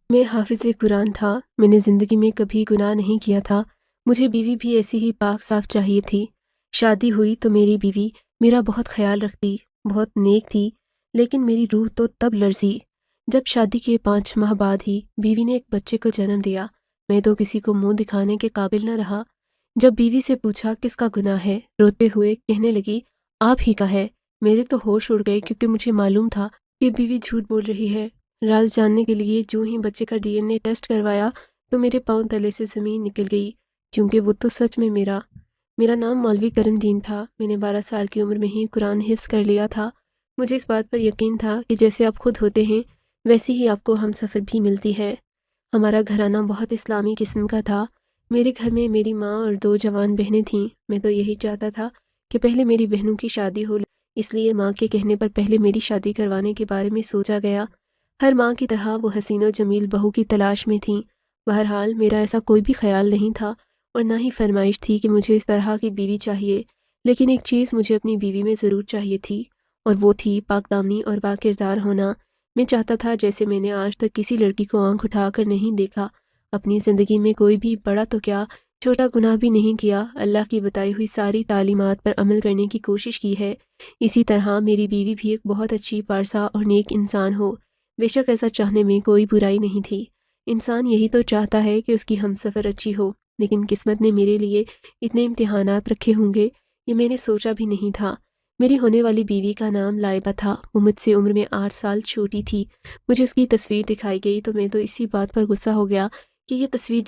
میں حافظ قرآن تھا۔ میں نے زندگی میں کبھی گناہ نہیں کیا تھا۔ مجھے بیوی بھی ایسی ہی پاک صاف چاہیے تھی۔ شادی ہوئی تو میری بیوی میرا بہت خیال رکھتی، بہت نیک تھی، لیکن میری روح تو تب لرزی جب شادی کے 5 ماہ بعد ہی بیوی نے ایک بچے کو جنم دیا۔ میں تو کسی کو منہ دکھانے کے قابل نہ رہا۔ جب بیوی سے پوچھا کس کا گناہ ہے، روتے ہوئے کہنے لگی آپ ہی کا ہے۔ میرے تو ہوش اڑ گئے، کیونکہ مجھے معلوم تھا کہ بیوی جھوٹ بول رہی ہے۔ راز جاننے کے لیے جو ہی بچے کا ڈی این اے ٹیسٹ کروایا تو میرے پاؤں تلے سے زمین نکل گئی، کیونکہ وہ تو سچ میں میرا نام مولوی کرم دین تھا۔ میں نے 12 سال کی عمر میں ہی قرآن حفظ کر لیا تھا۔ مجھے اس بات پر یقین تھا کہ جیسے آپ خود ہوتے ہیں ویسی ہی آپ کو ہم سفر بھی ملتی ہے۔ ہمارا گھرانہ بہت اسلامی قسم کا تھا۔ میرے گھر میں میری ماں اور 2 جوان بہنیں تھیں۔ میں تو یہی چاہتا تھا کہ پہلے میری بہنوں کی شادی ہو، اس لیے ماں کے کہنے پر پہلے میری شادی کروانے کے بارے میں سوچا گیا۔ ہر ماں کی طرح وہ حسین و جمیل بہو کی تلاش میں تھیں۔ بہرحال میرا ایسا کوئی بھی خیال نہیں تھا اور نہ ہی فرمائش تھی کہ مجھے اس طرح کی بیوی چاہیے، لیکن ایک چیز مجھے اپنی بیوی میں ضرور چاہیے تھی، اور وہ تھی پاک دامنی اور با کردار ہونا۔ میں چاہتا تھا جیسے میں نے آج تک کسی لڑکی کو آنکھ اٹھا کر نہیں دیکھا، اپنی زندگی میں کوئی بھی بڑا تو کیا چھوٹا گناہ بھی نہیں کیا، اللہ کی بتائی ہوئی ساری تعلیمات پر عمل کرنے کی کوشش کی ہے۔ اسی طرح میری بیوی بھی ایک بہت اچھی پارسا اور نیک انسان ہو۔ بے شک ایسا چاہنے میں کوئی برائی نہیں تھی۔ انسان یہی تو چاہتا ہے کہ اس کی ہمسفر اچھی ہو، لیکن قسمت نے میرے لیے اتنے امتحانات رکھے ہوں گے یہ میں نے سوچا بھی نہیں تھا۔ میری ہونے والی بیوی کا نام لائبہ تھا۔ وہ مجھ سے عمر میں 8 سال چھوٹی تھی۔ مجھے اس کی تصویر دکھائی گئی تو میں تو اسی بات پر غصہ ہو گیا کہ یہ تصویر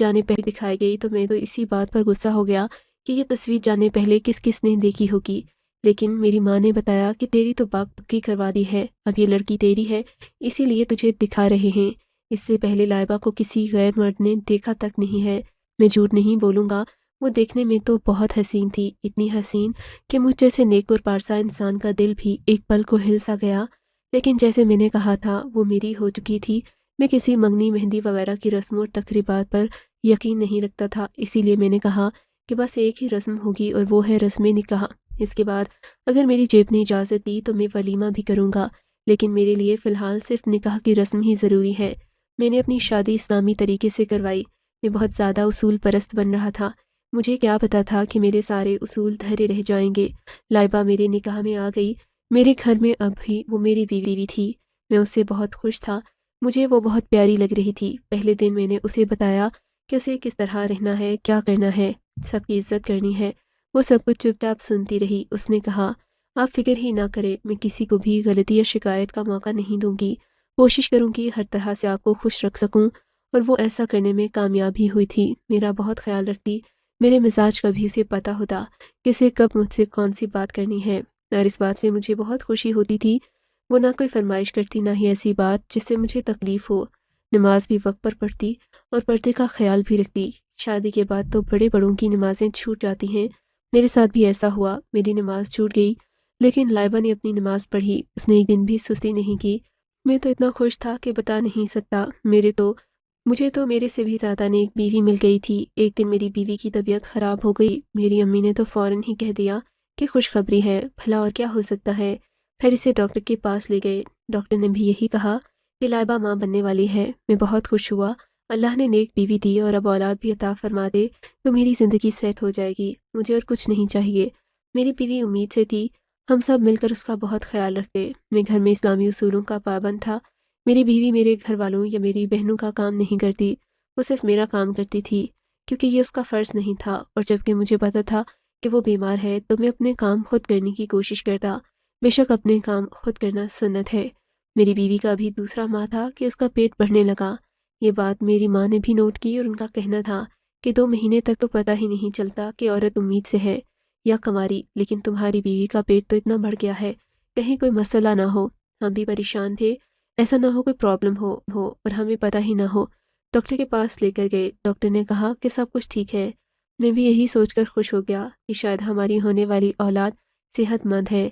جانے پہلے کس کس نے دیکھی ہوگی، لیکن میری ماں نے بتایا کہ تیری تو پاک پکی کروا دی ہے، اب یہ لڑکی تیری ہے، اسی لیے تجھے دکھا رہے ہیں۔ اس سے پہلے لائبہ کو کسی غیر مرد نے دیکھا تک نہیں ہے۔ میں جھوٹ نہیں بولوں گا، وہ دیکھنے میں تو بہت حسین تھی، اتنی حسین کہ مجھ جیسے نیک اور پارسا انسان کا دل بھی ایک پل کو ہل سا گیا۔ لیکن جیسے میں نے کہا تھا وہ میری ہو چکی تھی۔ میں کسی منگنی مہندی وغیرہ کی رسم اور تقریبات پر یقین نہیں رکھتا تھا، اسی لیے میں نے کہا کہ بس ایک ہی رسم ہوگی اور وہ ہے رسم نکاح۔ اس کے بعد اگر میری جیب نے اجازت دی تو میں ولیمہ بھی کروں گا، لیکن میرے لیے فی الحال صرف نکاح کی رسم ہی ضروری ہے۔ میں نے اپنی شادی اسلامی طریقے سے کروائی۔ میں بہت زیادہ اصول پرست بن رہا تھا۔ مجھے کیا پتا تھا کہ میرے سارے اصول دھرے رہ جائیں گے۔ لائبہ میرے نکاح میں آ گئی۔ میرے گھر میں اب بھی وہ میری بیوی تھی۔ میں اس سے بہت خوش تھا۔ مجھے وہ بہت پیاری لگ رہی تھی۔ پہلے دن میں نے اسے بتایا کہ اسے کس طرح رہنا ہے، کیا کرنا ہے، سب کی عزت کرنی ہے۔ وہ سب کچھ چپ چاپ سنتی رہی۔ اس نے کہا آپ فکر ہی نہ کریں، میں کسی کو بھی غلطی یا شکایت کا موقع نہیں دوں گی۔ کوشش کروں گی ہر طرح سے آپ کو خوش رکھ سکوں، اور وہ ایسا کرنے میں کامیاب ہی ہوئی تھی۔ میرا بہت خیال رکھتی، میرے مزاج کا بھی اسے پتہ ہوتا کہ اسے کب مجھ سے کون سی بات کرنی ہے، اور اس بات سے مجھے بہت خوشی ہوتی تھی۔ وہ نہ کوئی فرمائش کرتی، نہ ہی ایسی بات جس سے مجھے تکلیف ہو۔ نماز بھی وقت پر پڑھتی اور پردے کا خیال بھی رکھتی۔ شادی کے بعد تو بڑے بڑوں کی نمازیں چھوٹ جاتی ہیں، میرے ساتھ بھی ایسا ہوا۔ میری نماز چھوٹ گئی، لیکن لائبہ نے اپنی نماز پڑھی۔ اس نے ایک دن بھی سستی نہیں کی۔ میں تو اتنا خوش تھا کہ بتا نہیں سکتا۔ مجھے تو میرے سے بھی زیادہ نیک بیوی مل گئی تھی۔ ایک دن میری بیوی کی طبیعت خراب ہو گئی۔ میری امی نے تو فوراً ہی کہہ دیا کہ خوشخبری ہے، بھلا اور کیا ہو سکتا ہے۔ پھر اسے ڈاکٹر کے پاس لے گئے۔ ڈاکٹر نے بھی یہی کہا کہ لائبہ ماں بننے والی ہے۔ میں بہت خوش ہوا۔ اللہ نے نیک بیوی دی اور اب اولاد بھی عطا فرما دے تو میری زندگی سیٹ ہو جائے گی۔ مجھے اور کچھ نہیں چاہیے۔ میری بیوی امید سے تھی، ہم سب مل کر اس کا بہت خیال رکھتے۔ میں گھر میں اسلامی اصولوں کا پابند تھا۔ میری بیوی میرے گھر والوں یا میری بہنوں کا کام نہیں کرتی، وہ صرف میرا کام کرتی تھی، کیونکہ یہ اس کا فرض نہیں تھا، اور جبکہ مجھے پتا تھا کہ وہ بیمار ہے تو میں اپنے کام خود کرنے کی کوشش کرتا۔ بے شک اپنے کام خود کرنا سنت ہے۔ میری بیوی کا بھی دوسرا ماہ تھا کہ اس کا پیٹ بڑھنے لگا۔ یہ بات میری ماں نے بھی نوٹ کی، اور ان کا کہنا تھا کہ 2 مہینے تک تو پتہ ہی نہیں چلتا کہ عورت امید سے ہے یا کنواری، لیکن تمہاری بیوی کا پیٹ تو اتنا بڑھ گیا ہے، کہیں کوئی مسئلہ نہ ہو۔ ہم بھی پریشان تھے، ایسا نہ ہو کوئی پرابلم ہو اور ہمیں پتہ ہی نہ ہو۔ ڈاکٹر کے پاس لے کر گئے۔ ڈاکٹر نے کہا کہ سب کچھ ٹھیک ہے۔ میں بھی یہی سوچ کر خوش ہو گیا کہ شاید ہماری ہونے والی اولاد صحت مند ہے،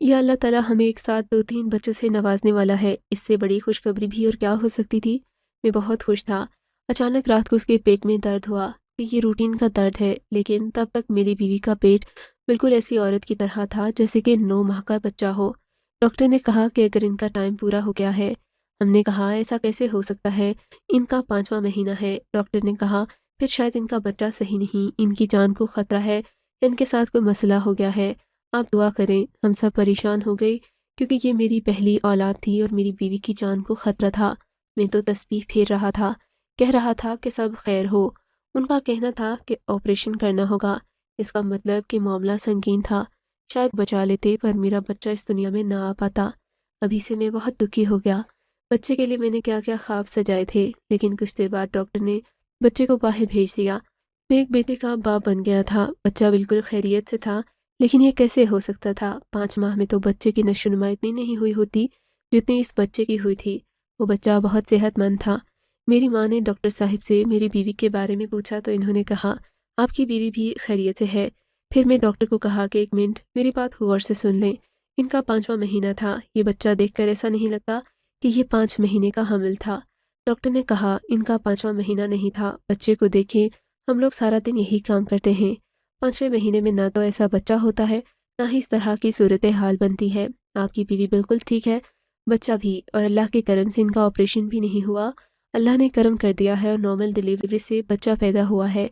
یا اللہ تعالیٰ ہمیں ایک ساتھ 2-3 بچوں سے نوازنے والا ہے۔ اس سے بڑی خوشخبری بھی اور کیا ہو سکتی تھی۔ میں بہت خوش تھا۔ اچانک رات کو اس کے پیٹ میں درد ہوا کہ یہ روٹین کا درد ہے، لیکن تب تک میری بیوی کا پیٹ بالکل ایسی عورت کی طرح تھا جیسے کہ 9 ماہ کا بچہ ہو۔ ڈاکٹر نے کہا کہ اگر ان کا ٹائم پورا ہو گیا ہے، ہم نے کہا ایسا کیسے ہو سکتا ہے، ان کا 5واں مہینہ ہے۔ ڈاکٹر نے کہا پھر شاید ان کا بچہ صحیح نہیں، ان کی جان کو خطرہ ہے، ان کے ساتھ کوئی مسئلہ ہو گیا ہے، آپ دعا کریں۔ ہم سب پریشان ہو گئے کیونکہ یہ میری پہلی اولاد تھی اور میری بیوی کی جان کو خطرہ تھا۔ میں تو تسبیح پھیر رہا تھا، کہہ رہا تھا کہ سب خیر ہو۔ ان کا کہنا تھا کہ آپریشن کرنا ہوگا، اس کا مطلب کہ معاملہ سنگین تھا، شاید بچا لیتے پر میرا بچہ اس دنیا میں نہ آ پاتا۔ ابھی سے میں بہت دکھی ہو گیا۔ بچے کے لیے میں نے کیا کیا خواب سجائے تھے، لیکن کچھ دیر بعد ڈاکٹر نے بچے کو باہر بھیج دیا۔ میں ایک بیٹے کا باپ بن گیا تھا، بچہ بالکل خیریت سے تھا، لیکن یہ کیسے ہو سکتا تھا؟ 5 ماہ میں تو بچے کی نشو و نما اتنی نہیں ہوئی ہوتی جتنی اس بچے کی ہوئی تھی۔ وہ بچہ بہت صحت مند تھا۔ میری ماں نے ڈاکٹر صاحب سے میری بیوی کے بارے میں پوچھا تو انہوں نے کہا آپ کی بیوی بھی خیریت سے ہے۔ پھر میں ڈاکٹر کو کہا کہ 1 منٹ میری بات غور سے سن لیں، ان کا 5واں مہینہ تھا، یہ بچہ دیکھ کر ایسا نہیں لگتا کہ یہ 5 مہینے کا حمل تھا۔ ڈاکٹر نے کہا ان کا 5واں مہینہ نہیں تھا، بچے کو دیکھیں، ہم لوگ سارا دن یہی کام کرتے ہیں، 5ویں مہینے میں نہ تو ایسا بچہ ہوتا ہے نہ ہی اس طرح کی صورتحال بنتی ہے۔ آپ کی بیوی بالکل ٹھیک ہے، بچہ بھی، اور اللہ کے کرم سے ان کا آپریشن بھی نہیں ہوا، اللہ نے کرم کر دیا ہے اور نارمل ڈیلیوری سے بچہ پیدا ہوا ہے۔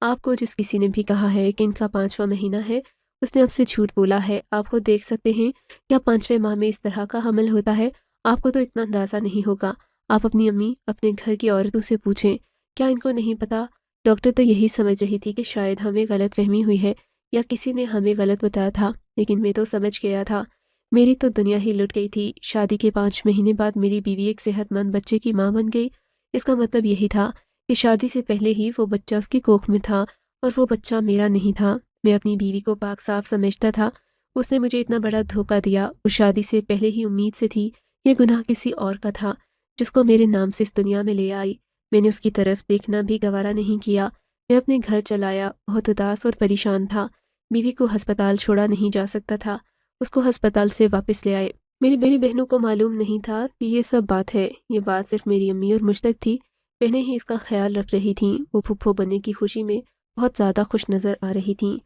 آپ کو جس کسی نے بھی کہا ہے کہ ان کا 5واں مہینہ ہے، اس نے آپ سے جھوٹ بولا ہے۔ آپ کو دیکھ سکتے ہیں کیا 5ویں ماہ میں اس طرح کا حمل ہوتا ہے؟ آپ کو تو اتنا اندازہ نہیں ہوگا، آپ اپنی امی اپنے گھر کی عورتوں سے پوچھیں، کیا ان کو نہیں پتا؟ ڈاکٹر تو یہی سمجھ رہی تھی کہ شاید ہمیں غلط فہمی ہوئی ہے یا کسی نے ہمیں غلط بتایا تھا، لیکن میں تو سمجھ گیا تھا۔ میری تو دنیا ہی لٹ گئی تھی۔ شادی کے 5 مہینے بعد میری بیوی ایک صحت مند بچے کی ماں بن گئی۔ اس کا مطلب یہی تھا کہ شادی سے پہلے ہی وہ بچہ اس کی کوکھ میں تھا اور وہ بچہ میرا نہیں تھا۔ میں اپنی بیوی کو پاک صاف سمجھتا تھا، اس نے مجھے اتنا بڑا دھوکہ دیا۔ وہ شادی سے پہلے ہی امید سے تھی، یہ گناہ کسی اور کا تھا جس کو میرے نام سے اس دنیا میں لے آئی۔ میں نے اس کی طرف دیکھنا بھی گوارا نہیں کیا۔ میں اپنے گھر چلایا، بہت اداس اور پریشان تھا۔ بیوی کو ہسپتال چھوڑا نہیں جا سکتا تھا، اس کو ہسپتال سے واپس لے آئے۔ میری بہنوں کو معلوم نہیں تھا کہ یہ سب بات ہے، یہ بات صرف میری امی اور مجھ تک تھی۔ بہنیں ہی اس کا خیال رکھ رہی تھیں، وہ پھپھو بننے کی خوشی میں بہت زیادہ خوش نظر آ رہی تھیں،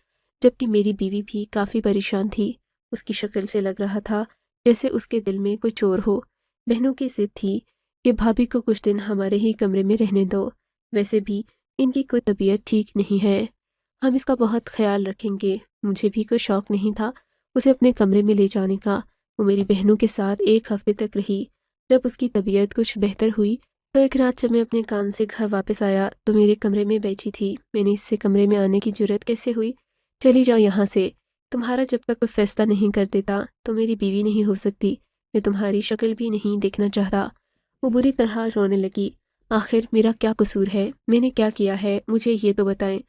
جبکہ میری بیوی بھی کافی پریشان تھی۔ اس کی شکل سے لگ رہا تھا جیسے اس کے دل میں کوئی چور ہو۔ بہنوں کی ضد تھی کہ بھابھی کو کچھ دن ہمارے ہی کمرے میں رہنے دو، ویسے بھی ان کی کوئی طبیعت ٹھیک نہیں ہے، ہم اس کا بہت خیال رکھیں گے۔ مجھے بھی کوئی شوق نہیں تھا اسے اپنے کمرے میں لے جانے کا۔ وہ میری بہنوں کے ساتھ 1 ہفتے تک رہی۔ جب اس کی طبیعت کچھ بہتر ہوئی تو ایک رات جب میں اپنے کام سے گھر واپس آیا تو میرے کمرے میں بیٹھی تھی۔ میں نے اس سے کمرے میں آنے کی جرأت کیسے ہوئی؟ چلی جاؤ یہاں سے، تمہارا جب تک کوئی فیصلہ نہیں کر دیتا تو میری بیوی نہیں ہو سکتی، میں تمہاری شکل بھی نہیں دیکھنا چاہتا۔ وہ بری طرح رونے لگی۔ آخر میرا کیا قصور ہے؟ میں نے کیا کیا ہے؟ مجھے یہ تو بتائیں۔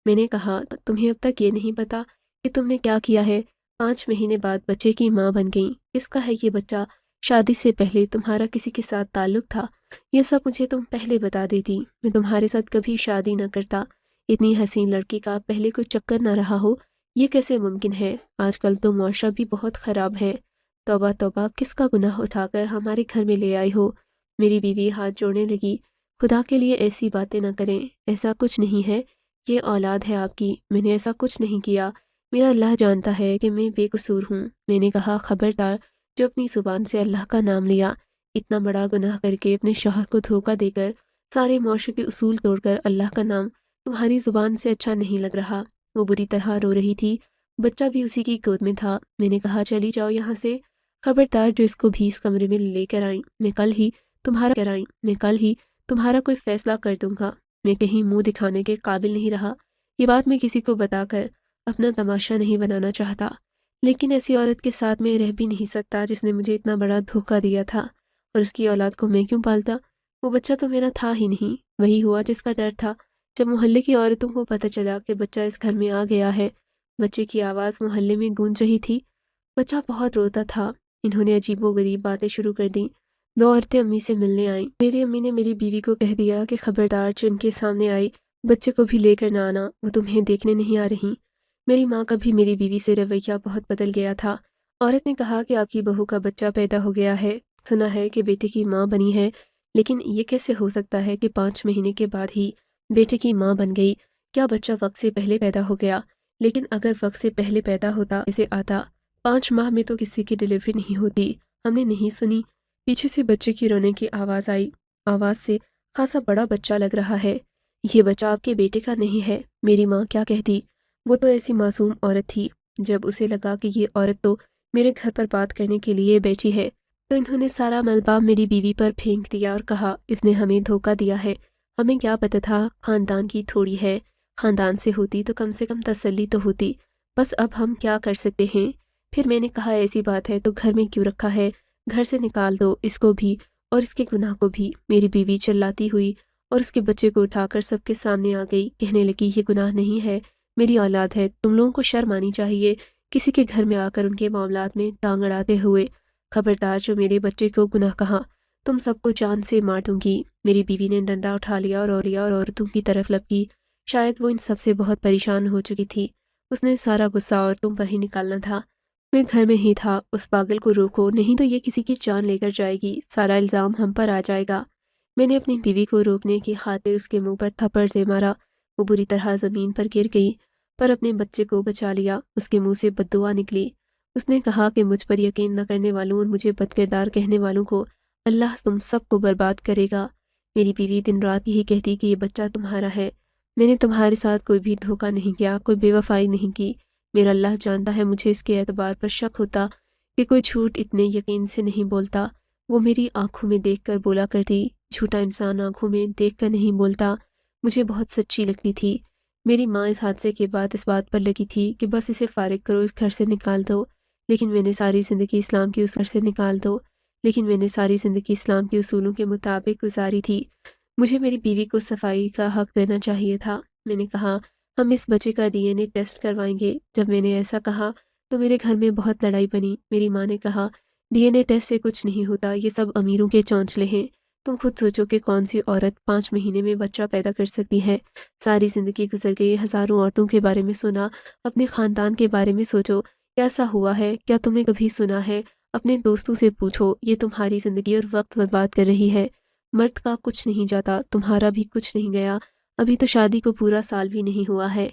میں نے کہا تمہیں اب تک یہ نہیں پتا کہ تم نے کیا کیا ہے؟ 5 مہینے بعد بچے کی ماں بن گئی۔ کس کا ہے یہ بچہ؟ شادی سے پہلے تمہارا کسی کے ساتھ تعلق تھا؟ یہ سب مجھے تم پہلے بتا دیتی، میں تمہارے ساتھ کبھی شادی نہ کرتا۔ اتنی حسین لڑکی کا پہلے کوئی چکر نہ رہا ہو، یہ کیسے ممکن ہے؟ آج کل تو معاشرہ بھی بہت خراب ہے۔ توبہ توبہ، کس کا گناہ اٹھا کر ہمارے گھر میں لے آئی ہو؟ میری بیوی ہاتھ جوڑنے لگی۔ خدا کے لیے ایسی باتیں نہ کریں، ایسا کچھ نہیں ہے، یہ اولاد ہے آپ کی، میں نے ایسا کچھ نہیں کیا، میرا اللہ جانتا ہے کہ میں بے قصور ہوں۔ میں نے کہا خبردار، جو اپنی زبان سے اللہ کا نام لیا، اتنا بڑا گناہ کر کے اپنے شوہر کو دھوکہ دے کر، سارے معاشرے کے اصول توڑ کر اللہ کا نام تمہاری زبان سے اچھا نہیں لگ رہا۔ وہ بری طرح رو رہی تھی، بچہ بھی اسی کی گود میں تھا۔ میں نے کہا چلی جاؤ یہاں سے، خبردار جو اس کو بھی اس کمرے میں لے کر آئیں، میں کل ہی تمہارا کوئی فیصلہ کر دوں گا۔ میں کہیں منہ دکھانے کے قابل نہیں رہا، یہ بات میں کسی کو بتا کر اپنا تماشا نہیں بنانا چاہتا، لیکن ایسی عورت کے ساتھ میں رہ بھی نہیں سکتا جس نے مجھے اتنا بڑا دھوکہ دیا تھا، اور اس کی اولاد کو میں کیوں پالتا؟ وہ بچہ تو میرا تھا ہی نہیں، وہی ہوا جس کا ڈر تھا۔ جب محلے کی عورتوں کو پتہ چلا کہ بچہ اس گھر میں آ گیا ہے، بچے کی آواز محلے میں گونج رہی تھی، بچہ بہت روتا تھا۔ انہوں نے عجیب و غریب باتیں شروع کر دیں۔ 2 عورتیں امی سے ملنے آئیں۔ میری امی نے میری بیوی کو کہہ دیا کہ خبردار جو ان کے سامنے آئی بچے کو بھی لے کر نہ آنا، وہ تمہیں دیکھنے نہیں آ رہی۔ میری ماں کا بھی میری بیوی سے رویہ بہت بدل گیا تھا۔ عورت نے کہا کہ آپ کی بہو کا بچہ پیدا ہو گیا ہے، سنا ہے کہ بیٹے کی ماں بنی ہے، لیکن یہ کیسے ہو سکتا ہے کہ 5 مہینے کے بعد ہی بیٹے کی ماں بن گئی؟ کیا بچہ وقت سے پہلے پیدا ہو گیا؟ لیکن اگر وقت سے پہلے پیدا ہوتا، اسے آتا 5 ماہ میں تو کسی کی ڈیلیوری نہیں ہوتی، ہم نے نہیں سنی۔ پیچھے سے بچے کی رونے کی آواز آئی۔ آواز سے خاصا بڑا بچہ لگ رہا ہے۔ یہ بچہ آپ کے بیٹے کا نہیں ہے۔ میری ماں کیا کہتی؟ وہ تو ایسی معصوم عورت تھی۔ جب اسے لگا کہ یہ عورت تو میرے گھر پر بات کرنے کے لیے بیٹھی ہے تو انہوں نے سارا ملبہ میری بیوی پر پھینک دیا اور کہا اس نے ہمیں دھوکہ دیا ہے۔ ہمیں کیا پتہ تھا خاندان کی تھوڑی ہے، خاندان سے ہوتی تو کم سے کم تسلی تو ہوتی۔ بس اب ہم کیا کر سکتے ہیں؟ پھر میں نے کہا ایسی بات ہے تو گھر میں کیوں رکھا ہے؟ گھر سے نکال دو اس کو بھی اور اس کے گناہ کو بھی۔ میری بیوی چلاتی ہوئی اور اس کے بچے کو اٹھا کر سب کے سامنے آ گئی، کہنے لگی یہ گناہ نہیں ہے، میری اولاد ہے، تم لوگوں کو شرم آنی چاہیے کسی کے گھر میں آ کر ان کے معاملات میں ٹانگ اڑاتے ہوئے۔ خبردار جو میرے بچے کو گناہ کہا تم سب کو جان سے مار دوں گی۔ میری بیوی نے ڈنڈا اٹھا لیا اور عورتوں کی طرف لپکی۔ شاید وہ ان سب سے بہت پریشان ہو چکی تھی۔ اس نے سارا غصہ عورتوں پر ہی نکالنا تھا۔ میں گھر میں ہی تھا، اس پاگل کو روکو نہیں تو یہ کسی کی جان لے کر جائے گی، سارا الزام ہم پر آ جائے گا۔ میں نے اپنی بیوی کو روکنے کی خاطر اس کے منہ پر تھپڑ دے مارا۔ وہ بری طرح زمین پر گر گئی پر اپنے بچے کو بچا لیا۔ اس کے منہ سے بد دعا نکلی۔ اس نے کہا کہ مجھ پر یقین نہ کرنے والوں اور مجھے بد کردار کہنے والوں کو اللہ تم سب کو برباد کرے گا۔ میری بیوی دن رات یہی کہتی کہ یہ بچہ تمہارا ہے، میں نے تمہارے ساتھ کوئی بھی دھوکہ نہیں کیا، کوئی بے وفائی نہیں کی۔ میرا اللہ جانتا ہے مجھے اس کے اعتبار پر شک ہوتا کہ کوئی جھوٹ اتنے یقین سے نہیں بولتا۔ وہ میری آنکھوں میں دیکھ کر بولا کرتی، جھوٹا انسان آنکھوں میں دیکھ کر نہیں بولتا۔ مجھے بہت سچی لگتی تھی۔ میری ماں اس حادثے کے بعد اس بات پر لگی تھی کہ بس اسے فارغ کرو، اس گھر سے نکال دو، لیکن میں نے ساری زندگی اسلام کے اس گھر سے نکال دو لیکن میں نے ساری زندگی اسلام کے اصولوں کے مطابق گزاری تھی۔ مجھے میری بیوی کو صفائی کا حق دینا چاہیے تھا۔ میں نے کہا ہم اس بچے کا ڈی این اے ٹیسٹ کروائیں گے۔ جب میں نے ایسا کہا تو میرے گھر میں بہت لڑائی بنی۔ میری ماں نے کہا ڈی این اے ٹیسٹ سے کچھ نہیں ہوتا، یہ سب امیروں کے چونچلے ہیں۔ تم خود سوچو کہ کون سی عورت 5 مہینے میں بچہ پیدا کر سکتی ہے؟ ساری زندگی گزر گئی، ہزاروں عورتوں کے بارے میں سنا، اپنے خاندان کے بارے میں سوچو کیسا ہوا ہے؟ کیا تم نے کبھی سنا ہے؟ اپنے دوستوں سے پوچھو، یہ تمہاری زندگی اور وقت برباد کر رہی ہے۔ مرد کا کچھ نہیں جاتا، تمہارا بھی کچھ نہیں گیا، ابھی تو شادی کو پورا سال بھی نہیں ہوا ہے۔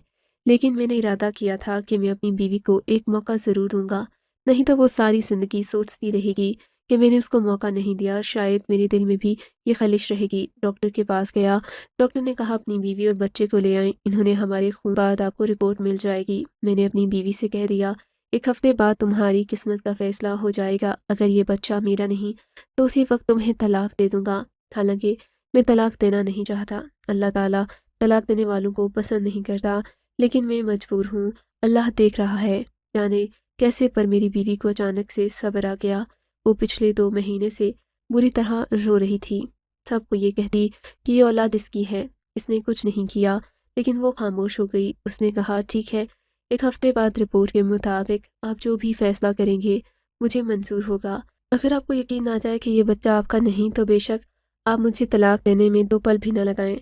لیکن میں نے ارادہ کیا تھا کہ میں اپنی بیوی کو ایک موقع ضرور دوں گا، نہیں تو وہ ساری زندگی سوچتی رہے گی کہ میں نے اس کو موقع نہیں دیا اور شاید میرے دل میں بھی یہ خلش رہے گی۔ ڈاکٹر کے پاس گیا، ڈاکٹر نے کہا اپنی بیوی اور بچے کو لے آئیں، انہوں نے ہمارے خون بعد آپ کو رپورٹ مل جائے گی۔ میں نے اپنی بیوی سے کہہ دیا 1 ہفتے بعد تمہاری قسمت کا فیصلہ ہو جائے گا، اگر یہ بچہ میرا نہیں تو اسی وقت تمہیں طلاق دے دوں گا۔ حالانکہ میں طلاق دینا نہیں چاہتا، اللہ تعالیٰ طلاق دینے والوں کو پسند نہیں کرتا، لیکن میں مجبور ہوں، اللہ دیکھ رہا ہے۔ یعنی کیسے پر میری بیوی کو اچانک سے صبر آ گیا۔ وہ پچھلے 2 مہینے سے بری طرح رو رہی تھی، سب کو یہ کہتی کہ یہ اولاد اس کی ہے، اس نے کچھ نہیں کیا، لیکن وہ خاموش ہو گئی۔ اس نے کہا ٹھیک ہے، 1 ہفتے بعد رپورٹ کے مطابق آپ جو بھی فیصلہ کریں گے مجھے منظور ہوگا۔ اگر آپ کو یقین آ جائے کہ یہ بچہ آپ کا نہیں تو بے شک آپ مجھے طلاق دینے میں 2 پل بھی نہ لگائیں،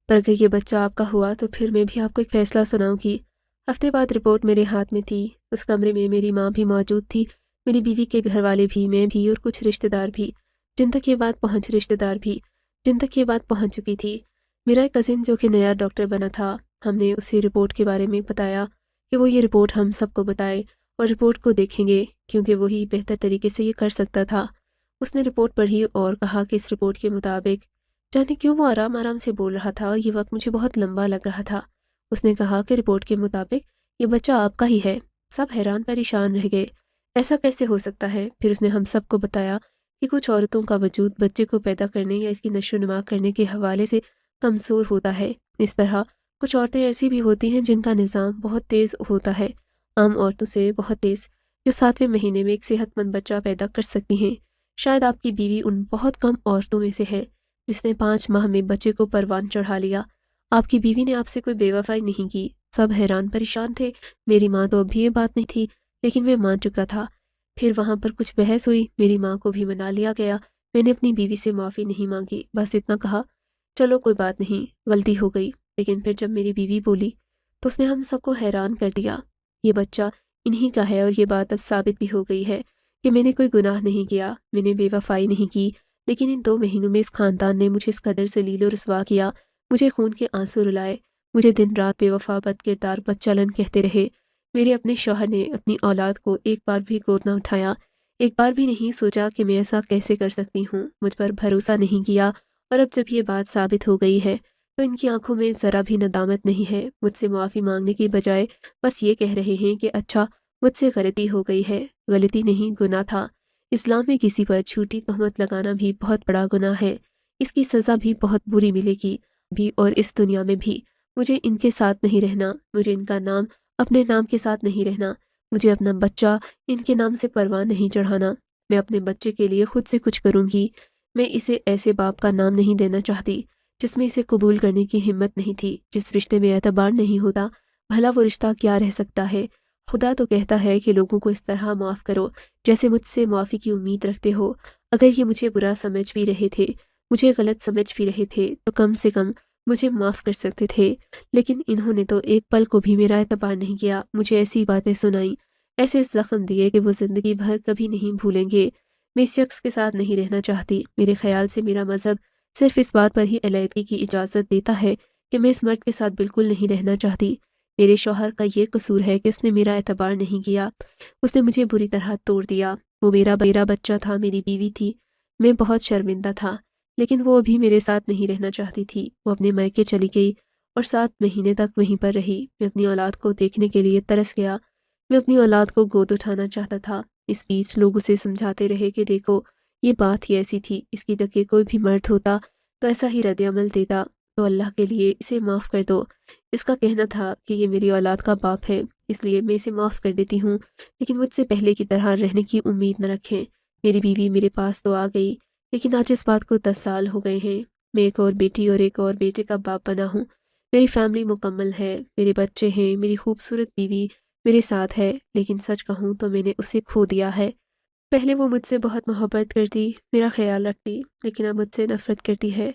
پر اگر یہ بچہ آپ کا ہوا تو پھر میں بھی آپ کو ایک فیصلہ سناؤں گی۔ ہفتے بعد رپورٹ میرے ہاتھ میں تھی۔ اس کمرے میں میری ماں بھی موجود تھی، میری بیوی کے گھر والے بھی، میں بھی اور کچھ رشتہ دار بھی، جن تک یہ بات پہنچ چکی تھی۔ میرا ایک کزن جو کہ نیا ڈاکٹر بنا تھا، ہم نے اسے رپورٹ کے بارے میں بتایا کہ وہ یہ رپورٹ ہم سب کو بتائے اور رپورٹ کو دیکھیں گے، کیونکہ وہی بہتر طریقے سے یہ کر سکتا تھا۔ اس نے رپورٹ پڑھی اور کہا کہ اس رپورٹ کے مطابق، جانے کیوں وہ آرام آرام سے بول رہا تھا اور یہ وقت مجھے بہت لمبا لگ رہا تھا۔ اس نے کہا کہ رپورٹ کے مطابق یہ بچہ آپ کا ہی ہے۔ سب حیران پریشان رہ گئے، ایسا کیسے ہو سکتا ہے؟ پھر اس نے ہم سب کو بتایا کہ کچھ عورتوں کا وجود بچے کو پیدا کرنے یا اس کی نشو و نما کرنے کے حوالے سے کمزور ہوتا ہے۔ اس طرح کچھ عورتیں ایسی بھی ہوتی ہیں جن کا نظام بہت تیز ہوتا ہے، عام عورتوں سے بہت تیز، جو 7ویں مہینے میں ایک صحت مند بچہ پیدا کر سکتی ہیں۔ شاید آپ کی بیوی ان بہت کم عورتوں میں سے ہے جس نے 5 ماہ میں بچے کو پروان چڑھا لیا۔ آپ کی بیوی نے آپ سے کوئی بے وفائی نہیں کی۔ سب حیران پریشان تھے۔ میری ماں تو اب بھی یہ بات نہیں تھی، لیکن میں مان چکا تھا۔ پھر وہاں پر کچھ بحث ہوئی، میری ماں کو بھی منا لیا گیا۔ میں نے اپنی بیوی سے معافی نہیں مانگی، بس اتنا کہا چلو کوئی بات نہیں، غلطی ہو گئی۔ لیکن پھر جب میری بیوی بولی تو اس نے ہم سب کو حیران کر دیا۔ یہ بچہ انہی کا ہے اور یہ بات اب ثابت بھی ہو گئی ہے کہ میں نے کوئی گناہ نہیں کیا، میں نے بے وفائی نہیں کی، لیکن ان 2 مہینوں میں اس خاندان نے مجھے اس قدر ذلیل و رسوا کیا، مجھے خون کے آنسو رلائے، مجھے دن رات بے وفا، بد کردار، بد چلن کہتے رہے۔ میرے اپنے شوہر نے اپنی اولاد کو ایک بار بھی گود نہ اٹھایا، ایک بار بھی نہیں سوچا کہ میں ایسا کیسے کر سکتی ہوں، مجھ پر بھروسہ نہیں کیا، اور اب جب یہ بات ثابت ہو گئی ہے تو ان کی آنکھوں میں ذرا بھی ندامت نہیں ہے۔ مجھ سے معافی مانگنے کی بجائے بس یہ کہہ رہے ہیں کہ اچھا مجھ سے غلطی ہو گئی ہے۔ غلطی نہیں، گناہ تھا۔ اسلام میں کسی پر جھوٹی تہمت لگانا بھی بہت بڑا گناہ ہے، اس کی سزا بھی بہت بری ملے گی، بھی اور اس دنیا میں بھی۔ مجھے ان کے ساتھ نہیں رہنا، مجھے ان کا نام اپنے نام کے ساتھ نہیں رہنا، مجھے اپنا بچہ ان کے نام سے پرواہ نہیں چڑھانا۔ میں اپنے بچے کے لیے خود سے کچھ کروں گی۔ میں اسے ایسے باپ کا نام نہیں دینا چاہتی جس میں اسے قبول کرنے کی ہمت نہیں تھی، جس رشتے میں اعتبار نہیں ہوتا۔ بھلا وہ رشتہ کیا رہ سکتا ہے؟ خدا تو کہتا ہے کہ لوگوں کو اس طرح معاف کرو جیسے مجھ سے معافی کی امید رکھتے ہو۔ اگر یہ مجھے برا سمجھ بھی رہے تھے، مجھے غلط سمجھ بھی رہے تھے، تو کم سے کم مجھے معاف کر سکتے تھے، لیکن انہوں نے تو ایک پل کو بھی میرا اعتبار نہیں کیا، مجھے ایسی باتیں سنائیں، ایسے زخم دیے کہ وہ زندگی بھر کبھی نہیں بھولیں گے۔ میں اس شخص کے ساتھ نہیں رہنا چاہتی۔ میرے خیال سے میرا مذہب صرف اس بات پر ہی علیحدگی کی اجازت دیتا ہے کہ میں اس مرد کے ساتھ بالکل نہیں رہنا چاہتی۔ میرے شوہر کا یہ قصور ہے کہ اس نے میرا اعتبار نہیں کیا، اس نے مجھے بری طرح توڑ دیا۔ وہ میرا بچہ تھا، میری بیوی تھی، میں بہت شرمندہ تھا، لیکن وہ ابھی میرے ساتھ نہیں رہنا چاہتی تھی۔ وہ اپنے میکے چلی گئی اور 7 مہینے تک وہیں پر رہی۔ میں اپنی اولاد کو دیکھنے کے لیے ترس گیا، میں اپنی اولاد کو گود اٹھانا چاہتا تھا۔ اس بیچ لوگ اسے سمجھاتے رہے کہ دیکھو یہ بات ہی ایسی تھی، اس کی جگہ کوئی بھی مرد ہوتا تو ایسا ہی رد عمل دیتا، تو اللہ کے لیے اسے معاف کر دو۔ اس کا کہنا تھا کہ یہ میری اولاد کا باپ ہے، اس لیے میں اسے معاف کر دیتی ہوں، لیکن مجھ سے پہلے کی طرح رہنے کی امید نہ رکھیں۔ میری بیوی میرے پاس تو آ گئی، لیکن آج اس بات کو 10 سال ہو گئے ہیں۔ میں ایک اور بیٹی اور ایک اور بیٹے کا باپ بنا ہوں۔ میری فیملی مکمل ہے، میرے بچے ہیں، میری خوبصورت بیوی میرے ساتھ ہے، لیکن سچ کہوں تو میں نے اسے کھو دیا ہے۔ پہلے وہ مجھ سے بہت محبت کرتی، میرا خیال رکھتی، لیکن اب مجھ سے نفرت کرتی ہے۔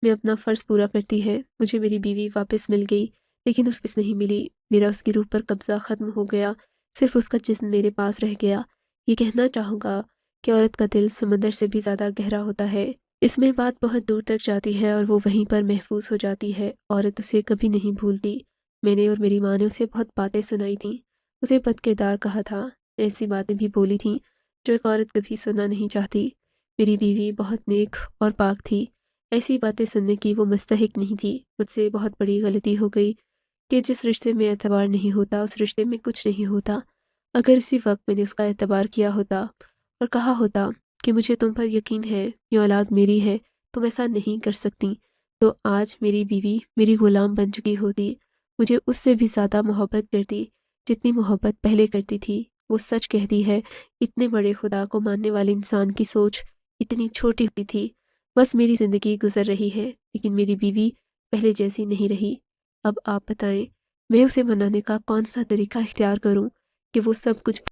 میں اپنا فرض پورا کرتی ہے، مجھے میری بیوی واپس مل گئی، لیکن اس نہیں ملی۔ میرا اس کی روح پر قبضہ ختم ہو گیا، صرف اس کا جسم میرے پاس رہ گیا۔ یہ کہنا چاہوں گا کہ عورت کا دل سمندر سے بھی زیادہ گہرا ہوتا ہے۔ اس میں بات بہت دور تک جاتی ہے اور وہ وہیں پر محفوظ ہو جاتی ہے۔ عورت اسے کبھی نہیں بھولتی۔ میں نے اور میری ماں نے اسے بہت باتیں سنائی تھیں، اسے بد کردار کہا تھا، ایسی باتیں بھی بولی تھیں جو ایک عورت کبھی سننا نہیں چاہتی۔ میری بیوی بہت نیک اور پاک تھی، ایسی باتیں سننے کی وہ مستحق نہیں تھی۔ مجھ سے بہت بڑی غلطی ہو گئی کہ جس رشتے میں اعتبار نہیں ہوتا اس رشتے میں کچھ نہیں ہوتا۔ اگر اسی وقت میں نے اس کا اعتبار کیا ہوتا اور کہا ہوتا کہ مجھے تم پر یقین ہے، یہ اولاد میری ہے، تم ایسا نہیں کر سکتی، تو آج میری بیوی میری غلام بن چکی ہوتی، مجھے اس سے بھی زیادہ محبت کرتی جتنی محبت پہلے کرتی تھی۔ وہ سچ کہتی ہے، اتنے بڑے خدا کو ماننے والے انسان کی سوچ اتنی چھوٹی ہوتی تھی۔ بس میری زندگی گزر رہی ہے، لیکن میری بیوی پہلے جیسی نہیں رہی۔ اب آپ بتائیں میں اسے منانے کا کون سا طریقہ اختیار کروں کہ وہ سب کچھ